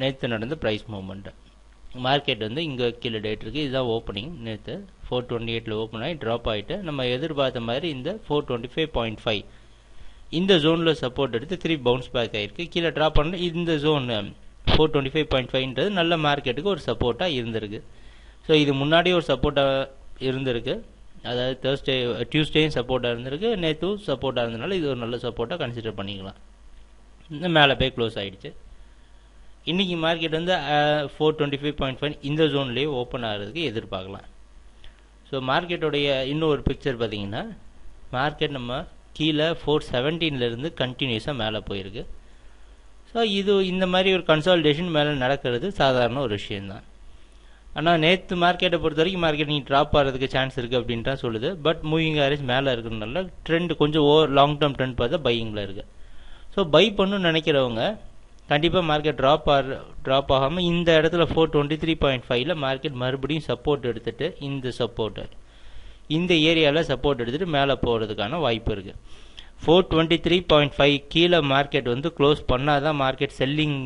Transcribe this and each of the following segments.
நேற்று நடந்த price movement. Market வந்து இங்கே கீழே டேட் இருக்குது. இதுதான் ஓப்பனிங். நேற்று 428 ஓப்பன் ஆகி ட்ராப் ஆகிட்டு நம்ம எதிர்பார்த்த மாதிரி இந்த 425.5 இந்த ஜோனில் சப்போர்ட் எடுத்து 3 பவுன்ஸ் பேக் ஆகிருக்கு. கீழே ட்ராப் பண்ண இந்த ஜோன் 425.5ன்றது நல்ல மார்க்கெட்டுக்கு ஒரு சப்போர்ட்டாக இருந்திருக்கு. ஸோ இது முன்னாடியே ஒரு சப்போர்ட்டாக இருந்திருக்கு. அதாவது டியூஸ்டேயும் சப்போர்ட்டாக இருந்திருக்கு, நேற்றும் சப்போர்ட்டாக இருந்ததுனால இது ஒரு நல்ல சப்போர்ட்டாக கன்சிடர் பண்ணிக்கலாம். இந்த மேலே போய் க்ளோஸ் ஆகிடுச்சு. இன்றைக்கி மார்க்கெட் வந்து 425.5 இந்த ஜோன்லேயே ஓப்பன் ஆகிறதுக்கு எதிர்பார்க்கலாம். ஸோ மார்க்கெட்டோடைய இன்னொரு பிக்சர் பார்த்திங்கன்னா, மார்க்கெட் நம்ம கீழே 417 கண்டினியூஸாக மேலே போயிருக்கு. ஸோ இது இந்த மாதிரி ஒரு கன்சாலிடேஷன் மேலே நடக்கிறது சாதாரண ஒரு விஷயந்தான். ஆனால் நேற்று மார்க்கெட்டை பொறுத்த வரைக்கும் மார்க்கெட் நீங்கள் ட்ராப் ஆகிறதுக்கு சான்ஸ் இருக்குது அப்படின்ட்டு தான் சொல்லுது. பட் மூவிங் ஆவரேஜ் மேலே இருக்கிறதுனால ட்ரெண்ட் கொஞ்சம் லாங் டேர்ம் ட்ரெண்ட் பார்த்தா பையிங்கில் இருக்குது. ஸோ பை பண்ணணும்னு நினைக்கிறவங்க கண்டிப்பாக மார்க்கெட் ட்ராப் ஆகாமல் இந்த இடத்துல 423.5 மார்க்கெட் மறுபடியும் சப்போர்ட் எடுத்துகிட்டு இந்த ஏரியாவில் சப்போர்ட் எடுத்துகிட்டு மேலே போகிறதுக்கான வாய்ப்பு இருக்குது. 423.5 கீழே மார்க்கெட் வந்து க்ளோஸ் பண்ணால் தான் மார்க்கெட் செல்லிங்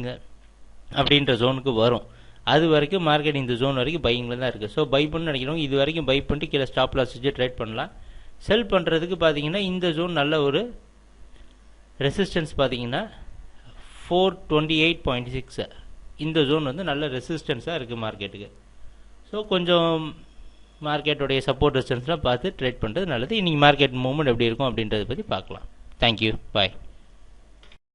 அப்படின்ற ஜோனுக்கு வரும். அது வரைக்கும் மார்க்கெட் இந்த ஜோன் வரைக்கும் பையிங்கில் தான் இருக்குது. ஸோ பை பண்ணு நினைக்கிறோம் இது வரைக்கும் பை பண்ணிட்டு கீழே ஸ்டாப் லாஸ் வச்சு ட்ரேட் பண்ணலாம். செல் பண்ணுறதுக்கு பார்த்தீங்கன்னா இந்த ஜோன் நல்ல ஒரு ரெசிஸ்டன்ஸ் பார்த்தீங்கன்னா 428.6 இந்த ஜோன் வந்து நல்ல ரெசிஸ்டன்ஸாக இருக்குது மார்க்கெட்டுக்கு. ஸோ கொஞ்சம் மார்க்கெட்டுடைய சப்போர்ட் ரெசிஸ்டன்ஸ்லாம் பார்த்து ட்ரேட் பண்ணுறது நல்லது. இன்றைக்கி மார்க்கெட் மூவ்மெண்ட் எப்படி இருக்கும் அப்படின்றத பற்றி பார்க்கலாம். தேங்க்யூ, பாய்.